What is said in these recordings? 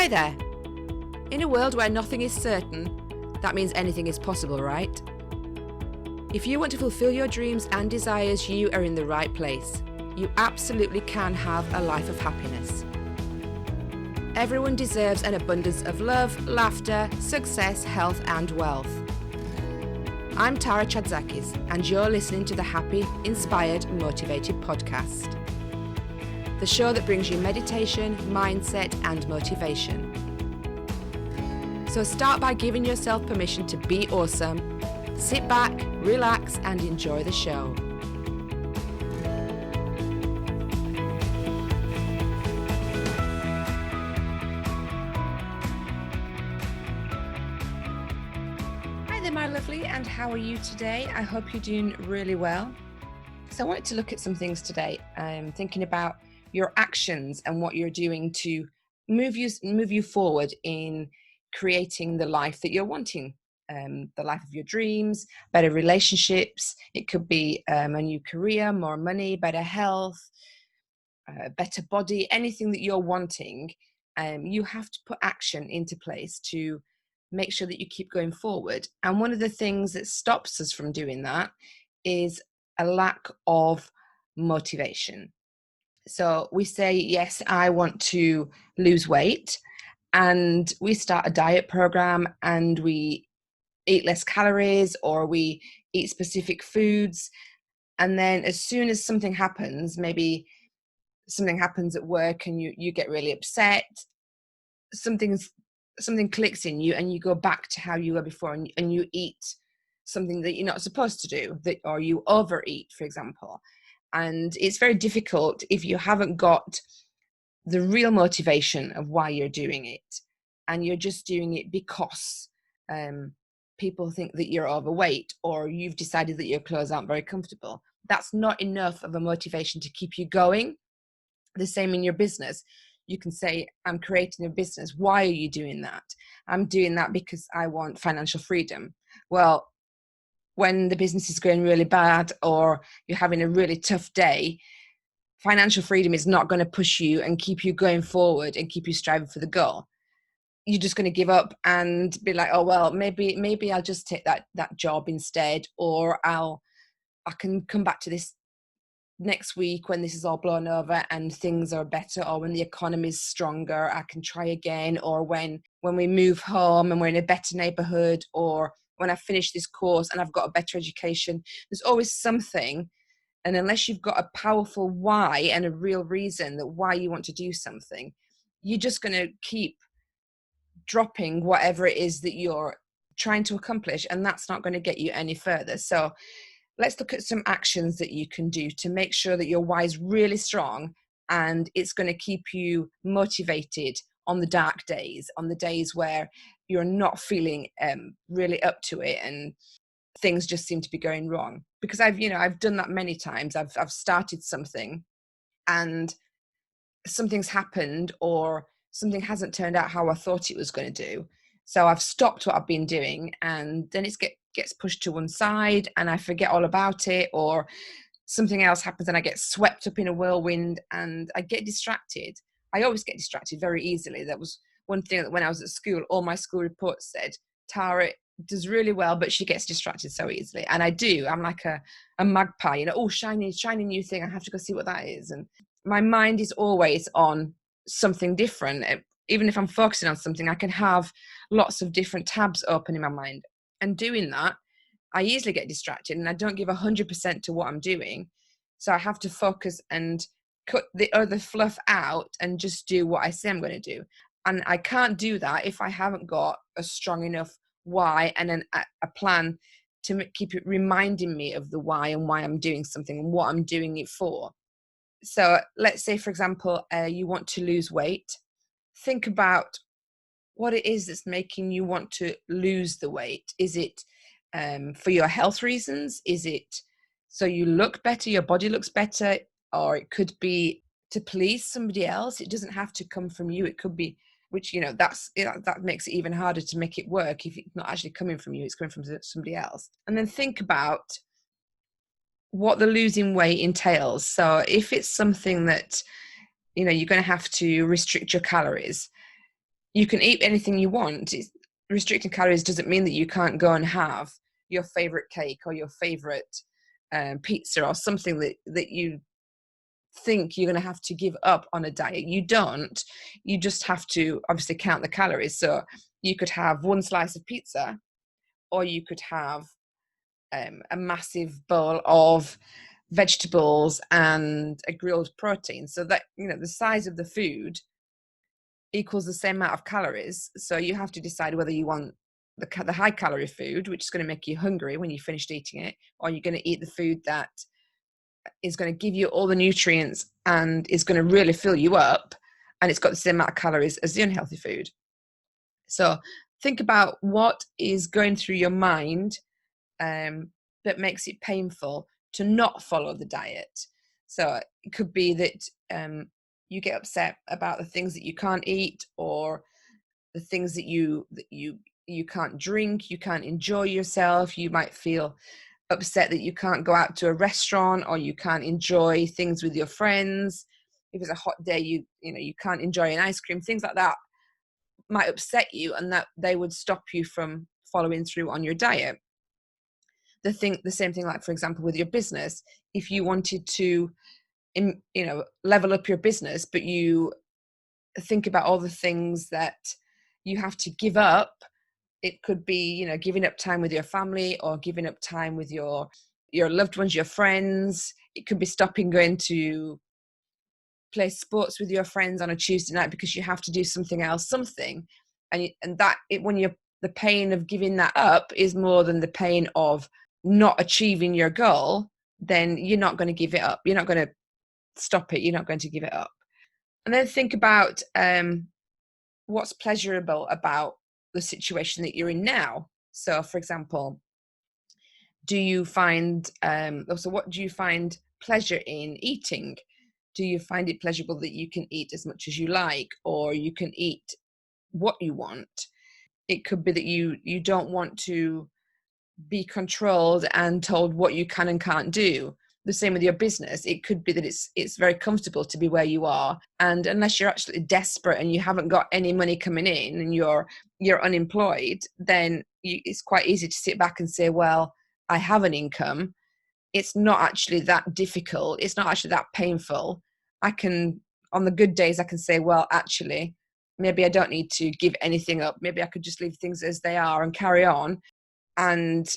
Hi there. In a world where nothing is certain, that means anything is possible, right? If you want to fulfill your dreams and desires, you are in the right place. You absolutely can have a life of happiness. Everyone deserves an abundance of love, laughter, success, health, and wealth. I'm Tara Chadzakis, and you're listening to the Happy, Inspired, Motivated podcast. The show that brings you meditation, mindset, and motivation. So start by giving yourself permission to be awesome. Sit back, relax, and enjoy the show. Hi there, my lovely, and how are you today? I hope you're doing really well. So I wanted to look at some things today. I'm thinking about your actions and what you're doing to move you forward in creating the life that you're wanting, the life of your dreams, better relationships. It could be a new career, more money, better health, better body, anything that you're wanting. You have to put action into place to make sure that you keep going forward. And one of the things that stops us from doing that is a lack of motivation. So we say, yes, I want to lose weight, and we start a diet program and we eat less calories or we eat specific foods. And then as soon as something happens, maybe something happens at work and you get really upset, something clicks in you and you go back to how you were before, and you eat something that you're not supposed to do, or you overeat, for example. And it's very difficult if you haven't got the real motivation of why you're doing it, and you're just doing it because people think that you're overweight, or you've decided that your clothes aren't very comfortable. That's not enough of a motivation to keep you going. The same in your business. You can say, I'm creating a business. Why are you doing that? I'm doing that because I want financial freedom. Well, when the business is going really bad or you're having a really tough day, financial freedom is not going to push you and keep you going forward and keep you striving for the goal. You're just going to give up and be like, oh, well, maybe I'll just take that job instead, or I can come back to this next week when this is all blown over and things are better, or when the economy is stronger, I can try again, or when we move home and we're in a better neighborhood, or when I finish this course and I've got a better education. There's always something. And unless you've got a powerful why and a real reason that why you want to do something, you're just going to keep dropping whatever it is that you're trying to accomplish, and that's not going to get you any further. So let's look at some actions that you can do to make sure that your why is really strong, and it's going to keep you motivated on the dark days, on the days where you're not feeling really up to it and things just seem to be going wrong. Because I've done that many times. I've started something and something's happened, or something hasn't turned out how I thought it was going to do. So I've stopped what I've been doing, and then it gets pushed to one side and I forget all about it, or something else happens and I get swept up in a whirlwind and I get distracted. I always get distracted very easily. That was one thing that when I was at school, all my school reports said, Tara does really well, but she gets distracted so easily. And I do. I'm like a magpie, oh, shiny new thing. I have to go see what that is. And my mind is always on something different. Even if I'm focusing on something, I can have lots of different tabs open in my mind. And doing that, I easily get distracted and I don't give 100% to what I'm doing. So I have to focus and cut the other fluff out and just do what I say I'm going to do. And I can't do that if I haven't got a strong enough why and a plan to keep it reminding me of the why and why I'm doing something and what I'm doing it for. So let's say, for example, you want to lose weight. Think about what it is that's making you want to lose the weight. Is it for your health reasons? Is it so you look better, your body looks better? Or it could be to please somebody else. It doesn't have to come from you. It could be, which, that makes it even harder to make it work. If it's not actually coming from you, it's coming from somebody else. And then think about what the losing weight entails. So if it's something that, you're going to have to restrict your calories, you can eat anything you want. Restricting calories doesn't mean that you can't go and have your favorite cake or your favorite pizza or something that you think you're going to have to give up on a diet. You don't. You just have to obviously count the calories. So you could have one slice of pizza, or you could have a massive bowl of vegetables and a grilled protein. So that, the size of the food equals the same amount of calories. So you have to decide whether you want the high calorie food, which is going to make you hungry when you've finished eating it, or you're going to eat the food that is going to give you all the nutrients and is going to really fill you up, and it's got the same amount of calories as the unhealthy food. So think about what is going through your mind that makes it painful to not follow the diet. So it could be that you get upset about the things that you can't eat, or the things that you can't drink, you can't enjoy yourself. You might feel upset that you can't go out to a restaurant, or you can't enjoy things with your friends. If it's a hot day, you can't enjoy an ice cream. Things like that might upset you, and that they would stop you from following through on your diet. The same thing, like for example with your business, if you wanted to level up your business, but you think about all the things that you have to give up. It could be giving up time with your family, or giving up time with your loved ones, your friends. It could be stopping going to play sports with your friends on a Tuesday night because you have to do something else, and that when you're, the pain of giving that up is more than the pain of not achieving your goal, then you're not going to give it up. You're not going to stop it. You're not going to give it up. And then think about what's pleasurable about the situation that you're in now. So, for example, do you find what do you find pleasure in eating? Do you find it pleasurable that you can eat as much as you like, or you can eat what you want? It could be that you don't want to be controlled and told what you can and can't do. The same with your business. It could be that it's very comfortable to be where you are, and unless you're absolutely desperate and you haven't got any money coming in and you're unemployed, then it's quite easy to sit back and say, well, I have an income. It's not actually that difficult. It's not actually that painful. On the good days, I can say, well, actually, maybe I don't need to give anything up. Maybe I could just leave things as they are and carry on. And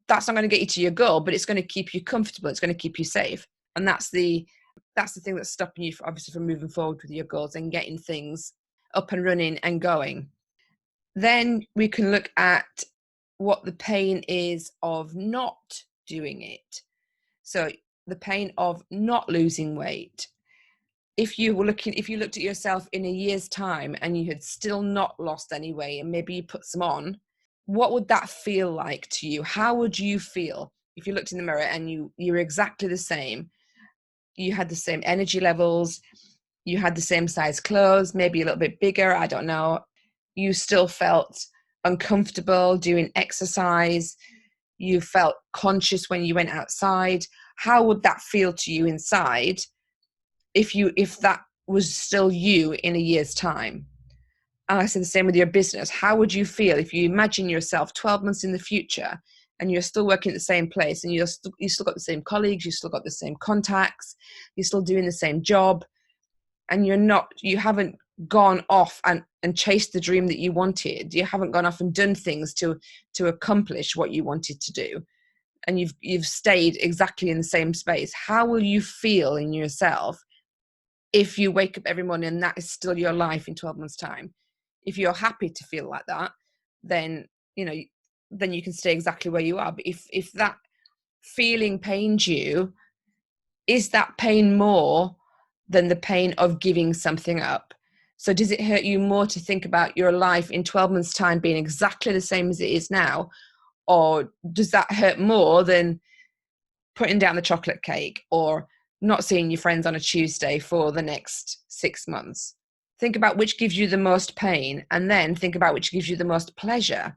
that's not going to get you to your goal, but it's going to keep you comfortable. It's going to keep you safe. And that's the thing that's stopping you, obviously, from moving forward with your goals and getting things up and running and going. Then we can look at what the pain is of not doing it. So the pain of not losing weight. If you looked at yourself in a year's time and you had still not lost any weight, and maybe you put some on, what would that feel like to you? How would you feel if you looked in the mirror and you're exactly the same? You had the same energy levels, you had the same size clothes, maybe a little bit bigger, I don't know. You still felt uncomfortable doing exercise. You felt conscious when you went outside. How would that feel to you inside if that was still you in a year's time? And I said the same with your business. How would you feel if you imagine yourself 12 months in the future and you're still working at the same place, and you still got the same colleagues, you still got the same contacts, you're still doing the same job, and you haven't gone off and chased the dream that you wanted. You haven't gone off and done things to accomplish what you wanted to do, and you've stayed exactly in the same space. How will you feel in yourself if you wake up every morning and that is still your life in 12 months' time? If you're happy to feel like that, then then you can stay exactly where you are. But if that feeling pains you, is that pain more than the pain of giving something up? So does it hurt you more to think about your life in 12 months' time being exactly the same as it is now? Or does that hurt more than putting down the chocolate cake or not seeing your friends on a Tuesday for the next 6 months? Think about which gives you the most pain, and then think about which gives you the most pleasure.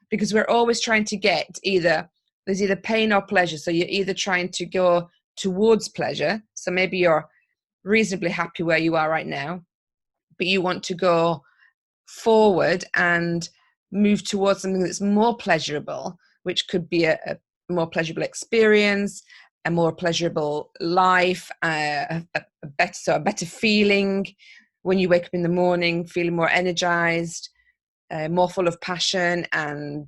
Because we're always trying to get there's either pain or pleasure. So you're either trying to go towards pleasure. So maybe you're reasonably happy where you are right now, but you want to go forward and move towards something that's more pleasurable, which could be a more pleasurable experience, a more pleasurable life, a better feeling when you wake up in the morning, feeling more energized, more full of passion and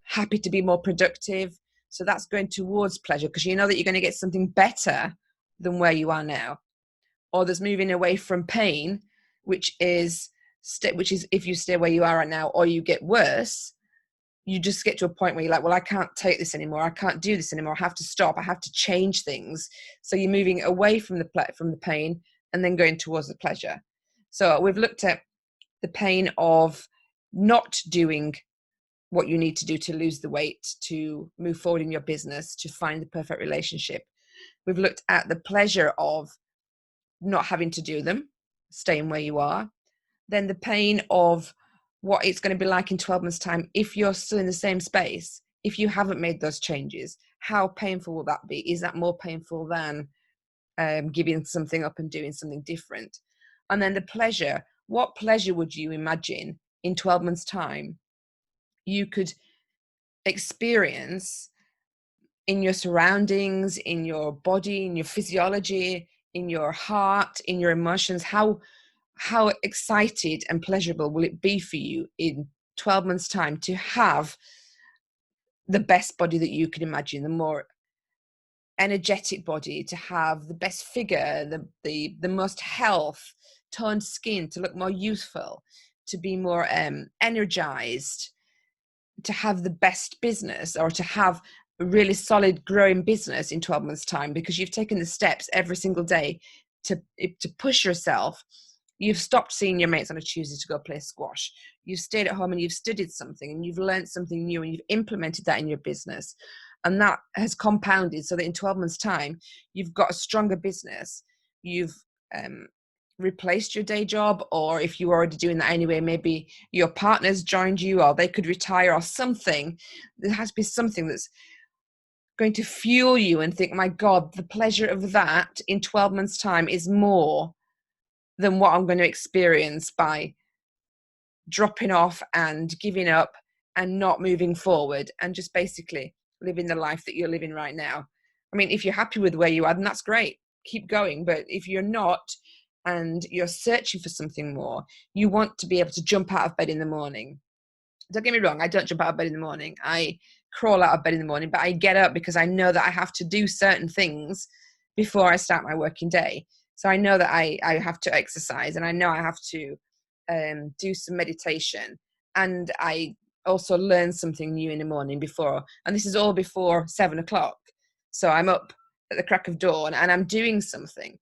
happy to be more productive. So that's going towards pleasure because you know that you're going to get something better than where you are now. Or there's moving away from pain, which is if you stay where you are right now or you get worse, you just get to a point where you're like, well, I can't take this anymore. I can't do this anymore. I have to stop. I have to change things. So you're moving away from the pain and then going towards the pleasure. So we've looked at the pain of not doing what you need to do to lose the weight, to move forward in your business, to find the perfect relationship. We've looked at the pleasure of not having to do them, staying where you are. Then the pain of what it's going to be like in 12 months' time if you're still in the same space, if you haven't made those changes. How painful will that be? Is that more painful than giving something up and doing something different? And then the pleasure. What pleasure would you imagine in 12 months' time you could experience in your surroundings, in your body, in your physiology, in your heart, in your emotions? How excited and pleasurable will it be for you in 12 months' time to have the best body that you can imagine, the more energetic body, to have the best figure, the most health, toned skin, to look more youthful, to be more energized, to have the best business, or to have a really solid growing business in 12 months' time because you've taken the steps every single day to push yourself. You've stopped seeing your mates on a Tuesday to go play squash. You've stayed at home and you've studied something and you've learned something new and you've implemented that in your business. And that has compounded so that in 12 months' time, you've got a stronger business. You've replaced your day job, or if you were already doing that anyway, maybe your partner's joined you or they could retire or something. There has to be something that's going to fuel you and think, my God, the pleasure of that in 12 months' time is more than what I'm going to experience by dropping off and giving up and not moving forward and just basically living the life that you're living right now. I mean, if you're happy with where you are, then that's great. Keep going. But if you're not and you're searching for something more, you want to be able to jump out of bed in the morning. Don't get me wrong, I don't jump out of bed in the morning. I crawl out of bed in the morning, but I get up because I know that I have to do certain things before I start my working day. So I know that I have to exercise, and I know I have to do some meditation, and I also learn something new in the morning before, and this is all before 7 o'clock. So I'm up at the crack of dawn and I'm doing something.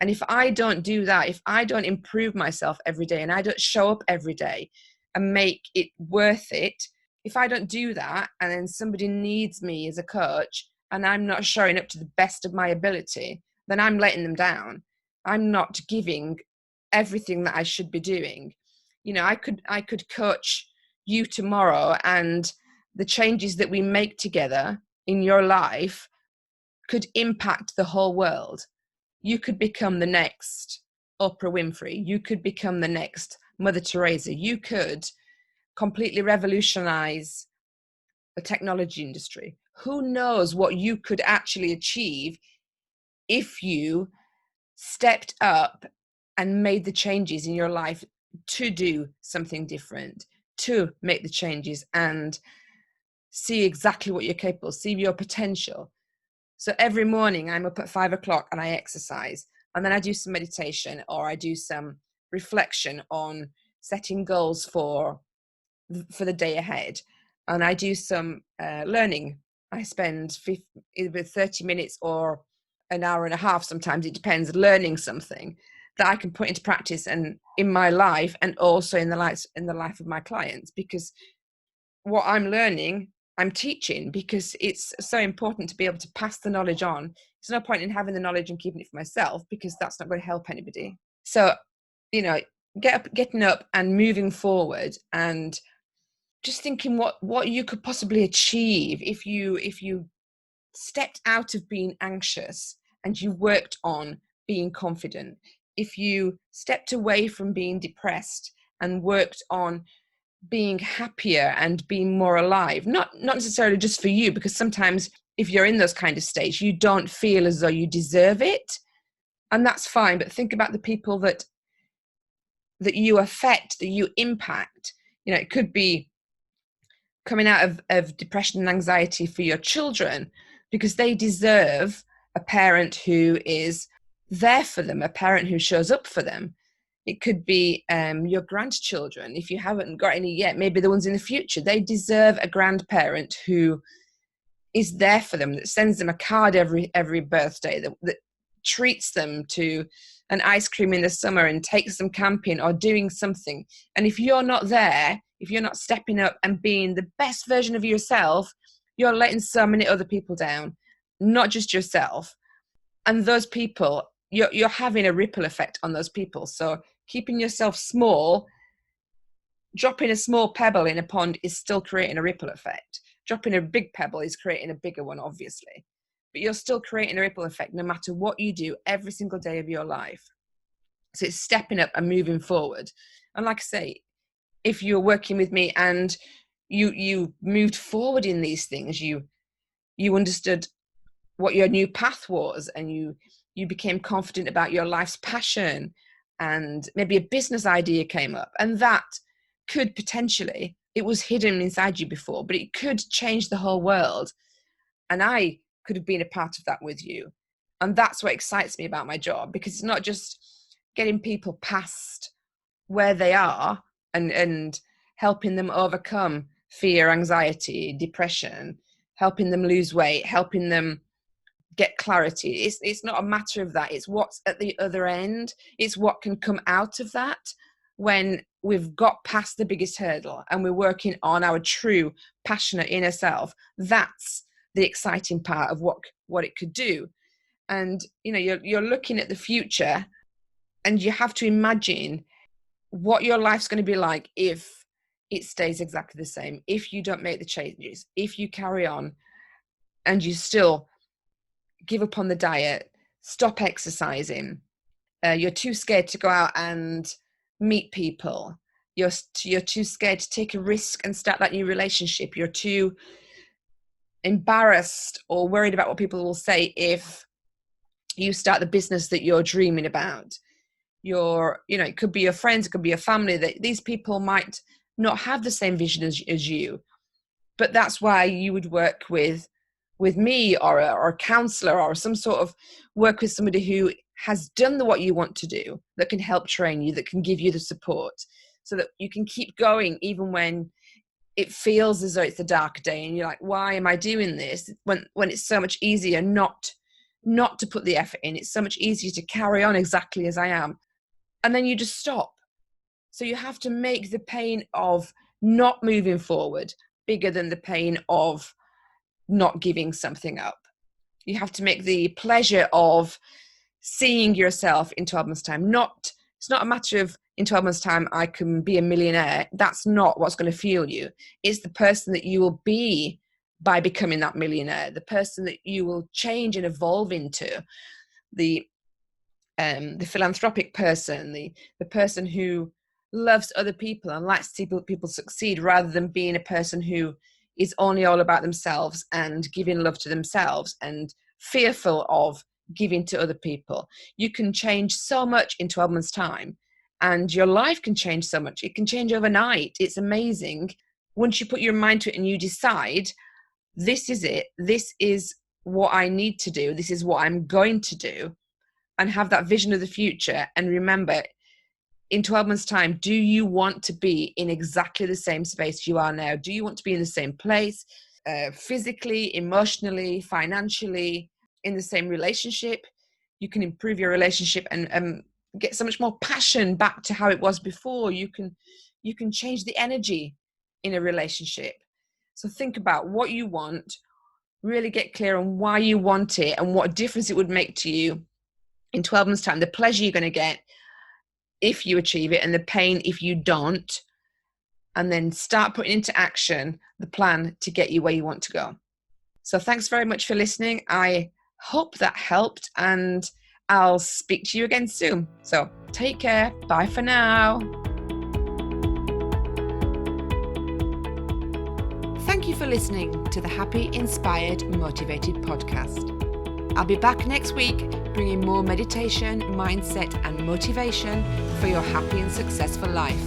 And if I don't do that, if I don't improve myself every day and I don't show up every day and make it worth it, if I don't do that and then somebody needs me as a coach and I'm not showing up to the best of my ability, then I'm letting them down. I'm not giving everything that I should be doing. You know, I could coach you tomorrow, and the changes that we make together in your life could impact the whole world. You could become the next Oprah Winfrey. You could become the next Mother Teresa. You could completely revolutionize the technology industry. Who knows what you could actually achieve if you stepped up and made the changes in your life to do something different, to make the changes and see exactly what you're capable, see your potential. So every morning I'm up at 5 o'clock and I exercise, and then I do some meditation, or I do some reflection on setting goals for the day ahead. And I do some learning. I spend either 30 minutes or an hour and a half, sometimes it depends, learning something that I can put into practice and in my life, and also in the life of my clients, because what I'm learning, I'm teaching, because it's so important to be able to pass the knowledge on. There's no point in having the knowledge and keeping it for myself, because that's not going to help anybody. So, you know, getting up and moving forward, and just thinking what you could possibly achieve if you stepped out of being anxious and you worked on being confident, if you stepped away from being depressed and worked on being happier and being more alive, not necessarily just for you, because sometimes if you're in those kind of states, you don't feel as though you deserve it, and that's fine. But think about the people that you affect, that you impact. It could be coming out of depression and anxiety for your children, because they deserve a parent who is there for them, a parent who shows up for them. It could be your grandchildren. If you haven't got any yet, maybe the ones in the future. They deserve a grandparent who is there for them, that sends them a card every birthday, that treats them to an ice cream in the summer and takes them camping or doing something. And if you're not there, if you're not stepping up and being the best version of yourself, you're letting so many other people down, not just yourself. And those people, you're having a ripple effect on those people. So keeping yourself small, dropping a small pebble in a pond is still creating a ripple effect. Dropping a big pebble is creating a bigger one, obviously. But you're still creating a ripple effect no matter what you do every single day of your life. So it's stepping up and moving forward. And like I say, if you're working with me and you moved forward in these things, you understood what your new path was, and you became confident about your life's passion, and maybe a business idea came up, and that could potentially, it was hidden inside you before, but it could change the whole world. And I could have been a part of that with you. And that's what excites me about my job, because it's not just getting people past where they are and helping them overcome fear, anxiety, depression, helping them lose weight, helping them get clarity. It's not a matter of that. It's what's at the other end. It's what can come out of that when we've got past the biggest hurdle and we're working on our true, passionate inner self. That's the exciting part of what it could do. And you're looking at the future, and you have to imagine what your life's going to be like if it stays exactly the same, if you don't make the changes, if you carry on and you still give up on the diet, stop exercising, you're too scared to go out and meet people, you're too scared to take a risk and start that new relationship, you're too embarrassed or worried about what people will say if you start the business that you're dreaming about. It could be your friends, it could be your family, that these people might not have the same vision as you. But that's why you would work with me or a counselor, or some sort of work with somebody who has done what you want to do, that can help train you, that can give you the support, so that you can keep going even when it feels as though it's a dark day and you're like, why am I doing this? When it's so much easier not to put the effort in. It's so much easier to carry on exactly as I am. And then you just stop. So you have to make the pain of not moving forward bigger than the pain of not giving something up. You have to make the pleasure of seeing yourself in 12 months' time. It's not a matter of in 12 months' time I can be a millionaire. That's not what's going to fuel you. It's the person that you will be by becoming that millionaire, the person that you will change and evolve into, the philanthropic person, the person who loves other people and likes to see people succeed, rather than being a person who is only all about themselves and giving love to themselves and fearful of giving to other people. You can change so much in 12 months' time, and your life can change so much. It can change overnight. It's amazing. Once you put your mind to it and you decide, this is it, this is what I need to do, this is what I'm going to do, and have that vision of the future. And remember, in 12 months' time, do you want to be in exactly the same space you are now? Do you want to be in the same place, physically, emotionally, financially, in the same relationship? You can improve your relationship and get so much more passion back to how it was before. You can change the energy in a relationship. So think about what you want, really get clear on why you want it and what difference it would make to you in 12 months' time, the pleasure you're going to get if you achieve it and the pain if you don't, and then start putting into action the plan to get you where you want to go. So thanks very much for listening. I hope that helped, and I'll speak to you again soon. So take care. Bye for now. for listening to the Happy, Inspired, Motivated podcast. I'll be back next week bringing more meditation, mindset, and motivation for your happy and successful life.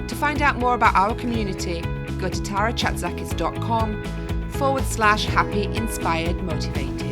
To find out more about our community, go to tarachatzakis.com/happy, inspired, motivated.